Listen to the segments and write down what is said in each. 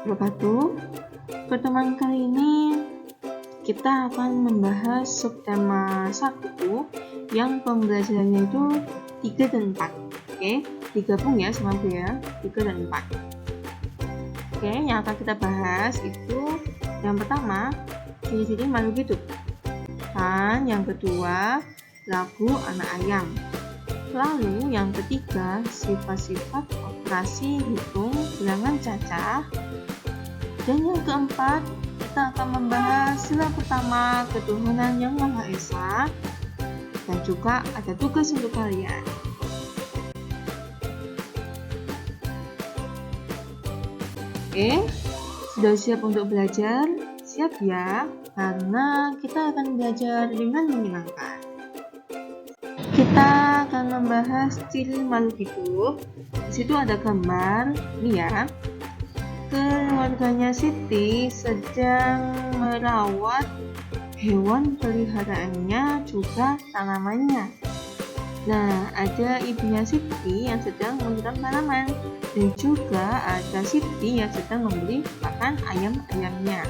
wabarakatuh. Pertemuan kali ini kita akan membahas subtema 1 yang pembelajarannya itu 3 dan 4. Oke, digabung ya sama Bu ya, 3 dan 4. Oke, yang akan kita bahas itu yang pertama, ciri-ciri makhluk hidup. Dan yang kedua, lagu anak ayam. Lalu yang ketiga, sifat-sifat operasi hitung bilangan cacah. Dan yang keempat, kita akan membahas sila pertama ketuhanan yang Maha Esa. Dan juga ada tugas untuk kalian. Oke, sudah siap untuk belajar? Siap ya, karena kita akan belajar dengan menyenangkan. Kita akan membahas ciri makhluk hidup. Di situ ada gambar, ini ya. Keluarganya Siti sedang merawat hewan peliharaannya juga tanamannya. Nah, ada ibunya Siti yang sedang menyiram tanaman dan juga ada Siti yang sedang memberi makan ayam-ayamnya.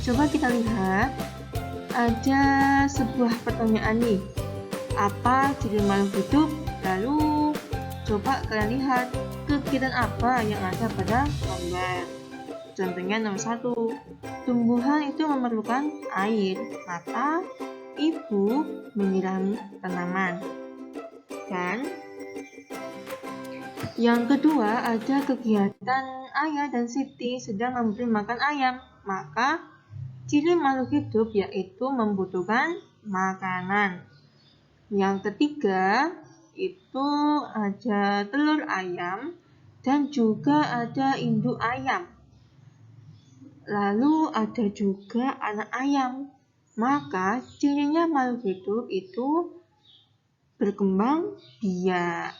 Coba kita lihat, ada sebuah pertanyaan nih, apa ciri makhluk hidup? Lalu coba kalian lihat kegiatan apa yang ada pada gambar. Contohnya nomor 1, tumbuhan itu memerlukan air, maka ibu menyiram tanaman. Dan yang kedua, ada kegiatan ayah dan Siti sedang memberi makan ayam, maka ciri makhluk hidup yaitu membutuhkan makanan. Yang ketiga, itu ada telur ayam dan juga ada induk ayam. Lalu ada juga anak ayam. Maka cirinya makhluk hidup itu berkembang biak.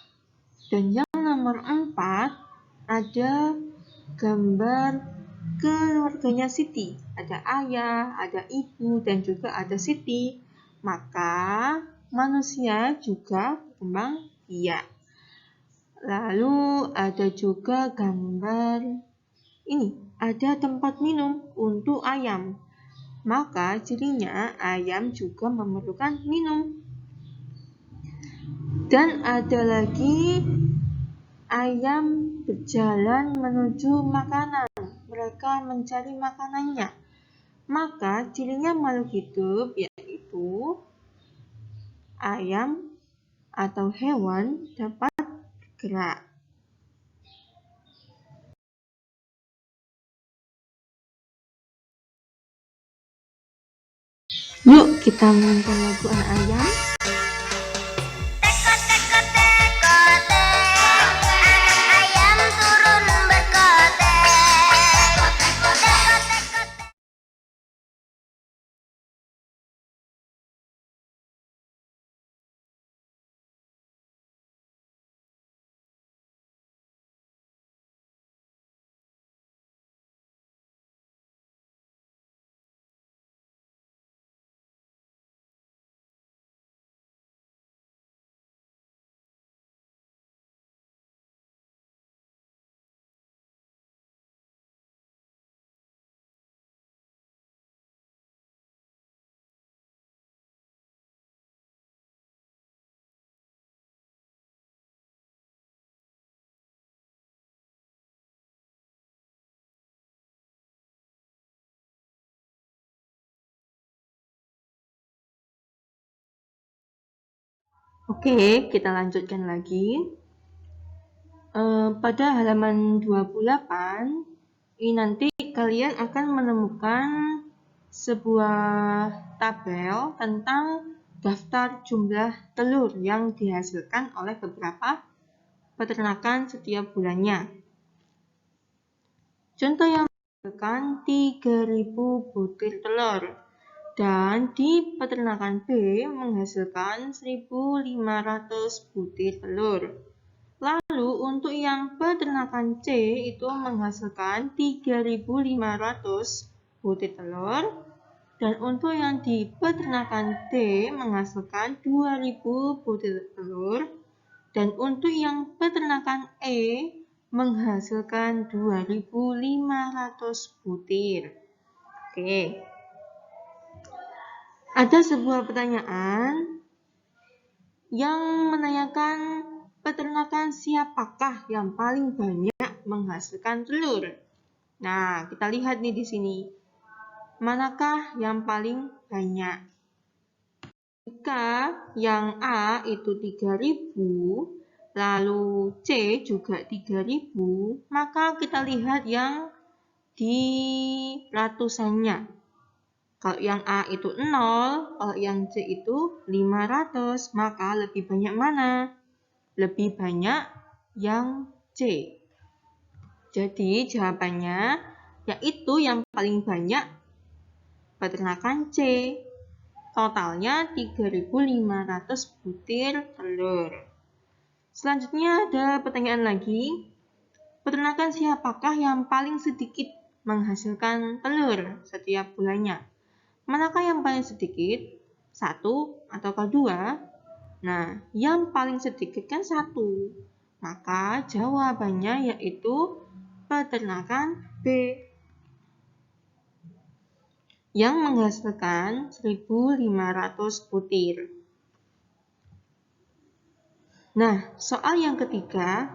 Dan yang nomor 4, ada gambar keluarganya Siti. Ada ayah, ada ibu, dan juga ada Siti. Maka manusia juga berkembang biak. Lalu ada juga gambar ini, ada tempat minum untuk ayam. Maka cirinya ayam juga memerlukan minum. Dan ada lagi ayam berjalan menuju makanan. Mereka mencari makanannya. Maka cirinya makhluk hidup yaitu ayam atau hewan dapat bergerak. Yuk kita menonton lagu anak ayam. Oke, kita lanjutkan lagi. Pada halaman 28, ini nanti kalian akan menemukan sebuah tabel tentang daftar jumlah telur yang dihasilkan oleh beberapa peternakan setiap bulannya. Contoh yang menghasilkan 3.000 butir telur. Dan di peternakan B menghasilkan 1.500 butir telur. Lalu untuk yang peternakan C itu menghasilkan 3.500 butir telur. Dan untuk yang di peternakan D menghasilkan 2.000 butir telur. Dan untuk yang peternakan E menghasilkan 2.500 butir. Oke. Ada sebuah pertanyaan yang menanyakan peternakan siapakah yang paling banyak menghasilkan telur. Nah, kita lihat nih di sini. Manakah yang paling banyak? Jika yang A itu 3.000, lalu C juga 3.000, maka kita lihat yang di ratusannya. Kalau yang A itu 0, kalau yang C itu 500, maka lebih banyak mana? Lebih banyak yang C. Jadi jawabannya yaitu yang paling banyak peternakan C. Totalnya 3.500 butir telur. Selanjutnya ada pertanyaan lagi. Peternakan siapakah yang paling sedikit menghasilkan telur setiap bulannya? Manakah yang paling sedikit? 1 atau 2? Nah, yang paling sedikit kan 1. Maka jawabannya yaitu peternakan B yang menghasilkan 1.500 butir. Nah, soal yang ketiga,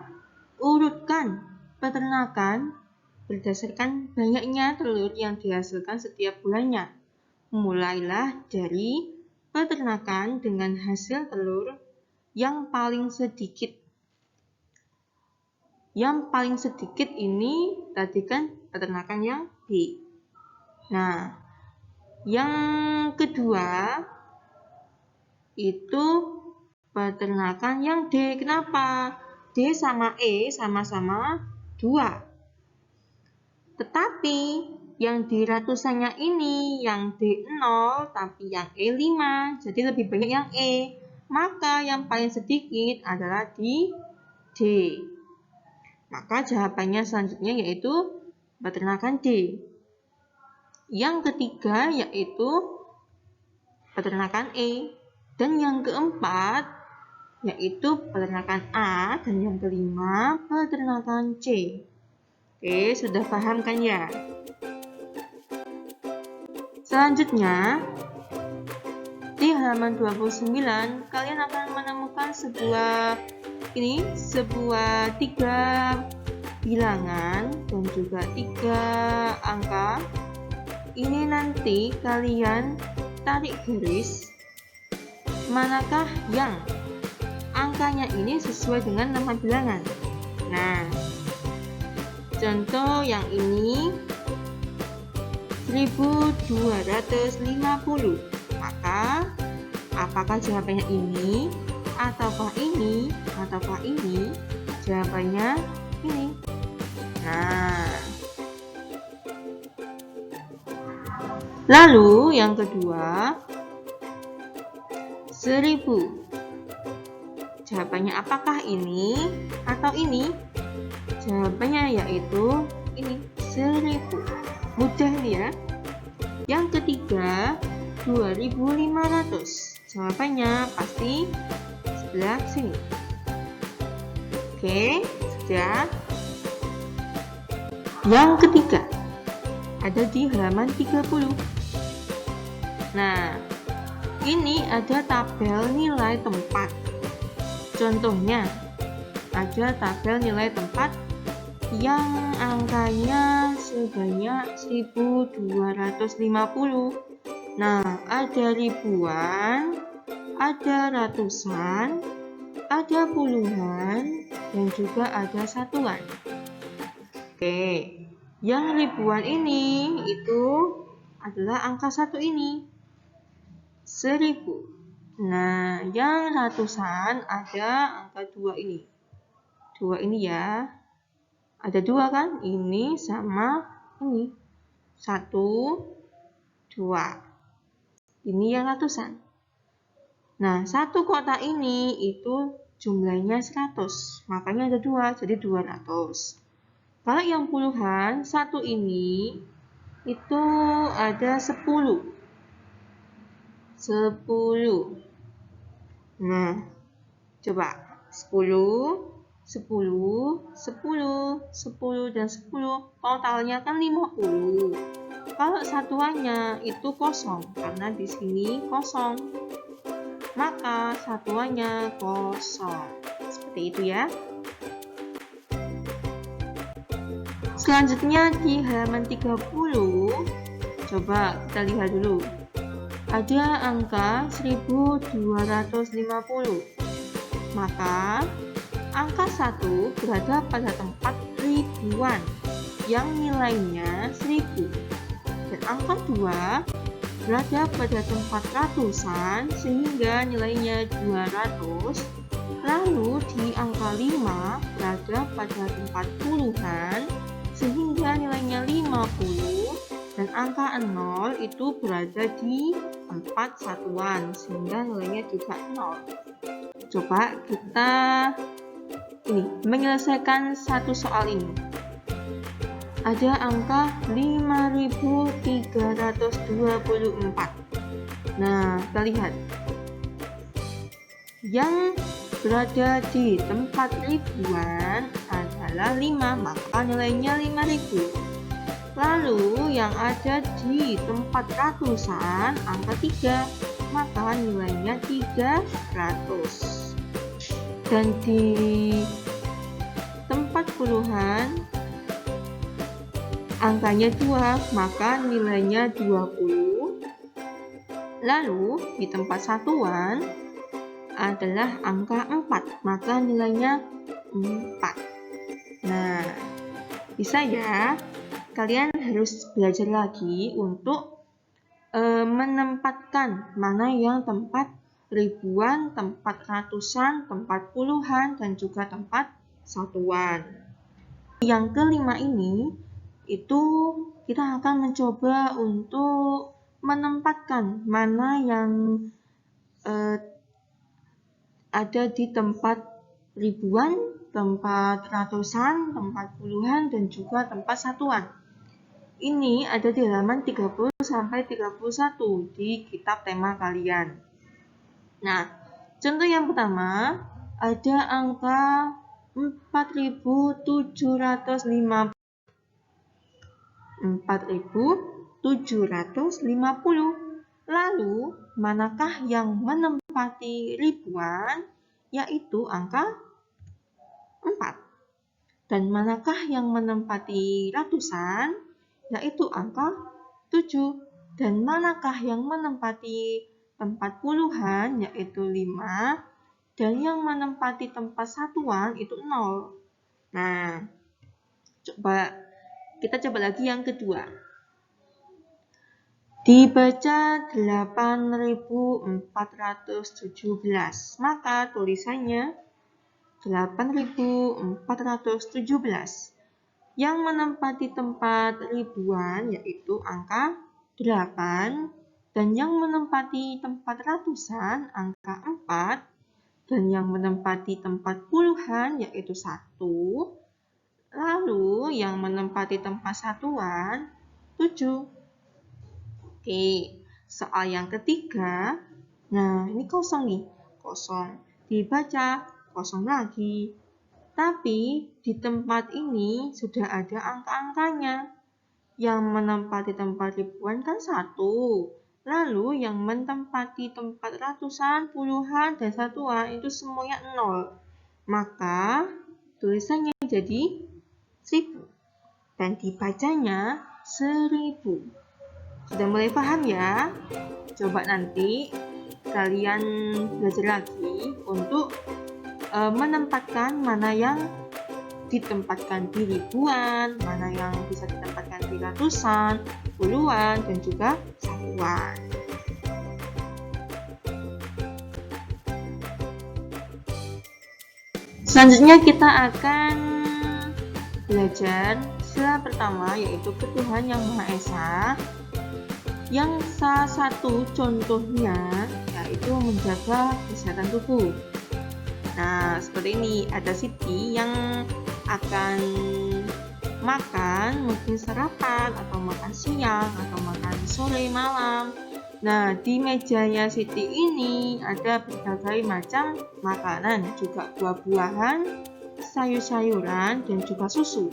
urutkan peternakan berdasarkan banyaknya telur yang dihasilkan setiap bulannya. Mulailah dari peternakan dengan hasil telur yang paling sedikit. Yang paling sedikit ini tadi kan peternakan yang B. Nah, yang kedua itu peternakan yang D. Kenapa? D sama E sama-sama 2. Tetapi yang di ratusannya ini yang D 0 tapi yang E 5. Jadi lebih banyak yang E. Maka yang paling sedikit adalah di D. Maka jawabannya selanjutnya yaitu peternakan D. Yang ketiga yaitu peternakan E. Dan yang keempat yaitu peternakan A. Dan yang kelima peternakan C. Oke, sudah paham kan ya? Selanjutnya, di halaman 29 kalian akan menemukan sebuah 3 bilangan dan juga 3 angka. Ini nanti kalian tarik garis manakah yang angkanya ini sesuai dengan nama bilangan. Nah, contoh yang ini 1.250. Maka apakah jawabannya ini ataukah ini ataukah ini? Jawabannya ini. Nah, lalu yang kedua 1.000. Jawabannya apakah ini atau ini? Jawabannya yaitu ini 1.000. Mudah nih ya. Yang ketiga 2.500. Jawabannya pasti sebelah sini. Oke, sudah. Yang ketiga ada di halaman 30. Nah, ini ada tabel nilai tempat. Contohnya, ada tabel nilai tempat yang angkanya sebanyak 1.250. Nah, ada ribuan, ada ratusan, ada puluhan, dan juga ada satuan. Oke, yang ribuan ini itu adalah angka 1 ini, 1.000. Nah, yang ratusan ada angka 2 ini. 2 ini ya. Ada 2 kan? Ini sama ini. 1, 2. Ini yang ratusan. Nah, 1 kotak ini itu jumlahnya 100. Makanya ada 2, jadi 200. Kalau yang puluhan, 1 ini itu ada 10. 10. Nah, coba 10, 10, 10, 10, dan 10. Totalnya kan 50. Kalau satuannya itu kosong, karena di sini kosong, maka satuannya kosong. Seperti itu ya. Selanjutnya di halaman 30, coba kita lihat dulu. Ada angka 1250. Maka angka 1 berada pada tempat ribuan yang nilainya 1000. Dan angka 2 berada pada tempat ratusan sehingga nilainya 200. Lalu di angka 5 berada pada tempat puluhan sehingga nilainya 50. Dan angka 0 itu berada di tempat satuan sehingga nilainya juga 0. Coba kita menyelesaikan satu soal ini. Ada angka 5324. Nah, kita lihat. Yang berada di tempat ribuan adalah 5, maka nilainya 5000. Lalu yang ada di tempat ratusan angka 3, maka nilainya 300. Dan di tempat puluhan angkanya 2, maka nilainya 20. Lalu di tempat satuan adalah angka 4, maka nilainya 4. Nah, bisa ya. Kalian harus belajar lagi untuk menempatkan mana yang tempat ribuan, tempat ratusan, tempat puluhan, dan juga tempat satuan. Yang kelima ini, itu kita akan mencoba untuk menempatkan mana yang ada di tempat ribuan, tempat ratusan, tempat puluhan, dan juga tempat satuan. Ini ada di halaman 30 sampai 31 di kitab tema kalian. Nah, contoh yang pertama ada angka 4750. 4750. Lalu, manakah yang menempati ribuan? Yaitu angka 4. Dan manakah yang menempati ratusan? Yaitu angka 7. Dan manakah yang menempati tempat puluhan? Yaitu 5. Dan yang menempati tempat satuan itu 0. Nah, kita coba lagi yang kedua. Dibaca 8417. Maka tulisannya 8417. Yang menempati tempat ribuan yaitu angka 8, dan yang menempati tempat ratusan angka 4, dan yang menempati tempat puluhan yaitu 1, lalu yang menempati tempat satuan 7. Oke, soal yang ketiga. Nah, ini kosong nih, kosong. Dibaca, kosong lagi. Tapi di tempat ini sudah ada angka-angkanya. Yang menempati tempat ribuan kan 1. Lalu yang menempati tempat ratusan, puluhan, dan satuan itu semuanya 0. Maka tulisannya jadi 1000. Dan dibacanya 1000. Sudah mulai paham ya? Coba nanti kalian belajar lagi untuk menempatkan mana yang ditempatkan di ribuan, mana yang bisa ditempatkan di ratusan, puluhan, dan juga satuan. Selanjutnya kita akan belajar sila pertama, yaitu ketuhanan yang Maha Esa. Yang salah satu contohnya yaitu menjaga kesehatan tubuh. Nah, seperti ini, ada Siti yang akan makan, mungkin sarapan, atau makan siang, atau makan sore, malam. Nah, di mejanya Siti ini ada berbagai macam makanan, juga buah-buahan, sayur-sayuran, dan juga susu.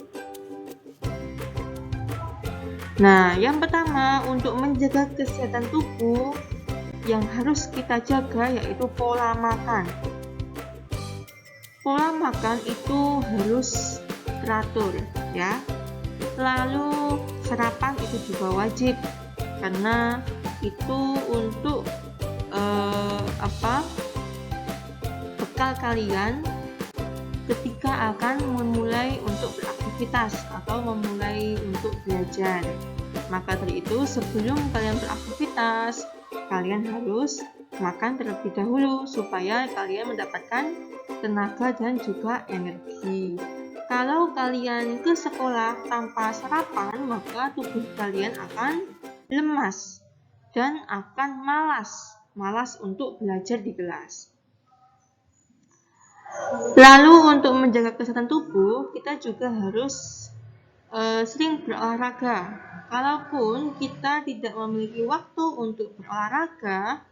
Nah, yang pertama untuk menjaga kesehatan tubuh yang harus kita jaga yaitu pola makan. Pola makan itu harus teratur ya. Lalu sarapan itu juga wajib karena itu untuk bekal kalian ketika akan memulai untuk beraktivitas atau memulai untuk belajar. Maka dari itu sebelum kalian beraktivitas, kalian harus makan terlebih dahulu supaya kalian mendapatkan tenaga dan juga energi. Kalau kalian ke sekolah tanpa sarapan, maka tubuh kalian akan lemas dan akan malas untuk belajar di kelas. Lalu untuk menjaga kesehatan tubuh, kita juga harus sering berolahraga. Kalaupun kita tidak memiliki waktu untuk berolahraga,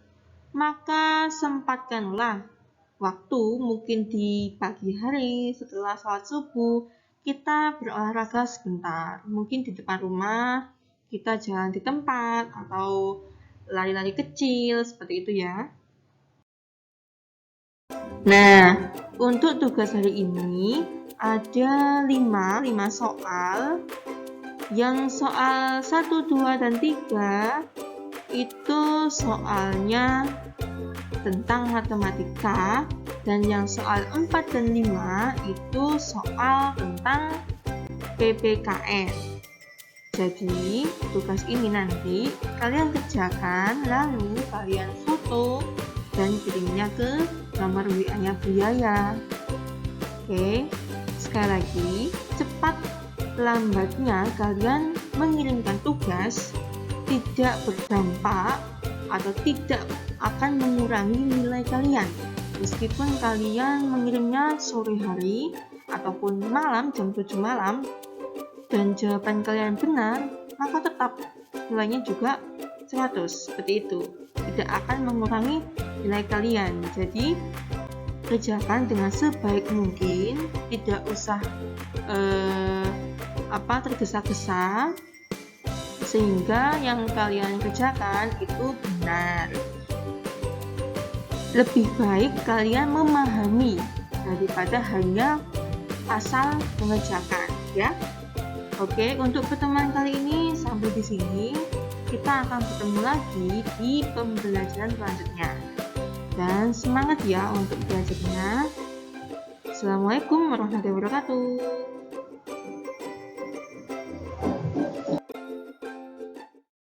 maka sempatkanlah waktu mungkin di pagi hari setelah sholat subuh kita berolahraga sebentar. Mungkin di depan rumah kita jalan di tempat atau lari-lari kecil seperti itu ya. Nah, untuk tugas hari ini ada 5 soal. Yang soal 1, 2, dan 3 itu soalnya tentang matematika, dan yang soal 4 dan 5 itu soal tentang PPKN. Jadi, tugas ini nanti kalian kerjakan, lalu kalian foto dan kirimnya ke nomor WA-nya Bu Yaya. Oke, sekali lagi, cepat lambatnya kalian mengirimkan tugas tidak berdampak atau tidak akan mengurangi nilai kalian. Meskipun kalian mengirimnya sore hari ataupun malam, jam 7 malam, dan jawaban kalian benar, maka tetap nilainya juga 100, seperti itu. Tidak akan mengurangi nilai kalian. Jadi, kerjakan dengan sebaik mungkin, tidak usah tergesa-gesa, sehingga yang kalian kerjakan itu benar. Lebih baik kalian memahami daripada hanya asal mengerjakan ya. Oke, untuk pertemuan kali ini sampai di sini. Kita akan bertemu lagi di pembelajaran selanjutnya. Dan semangat ya untuk belajarnya. Assalamualaikum warahmatullahi wabarakatuh.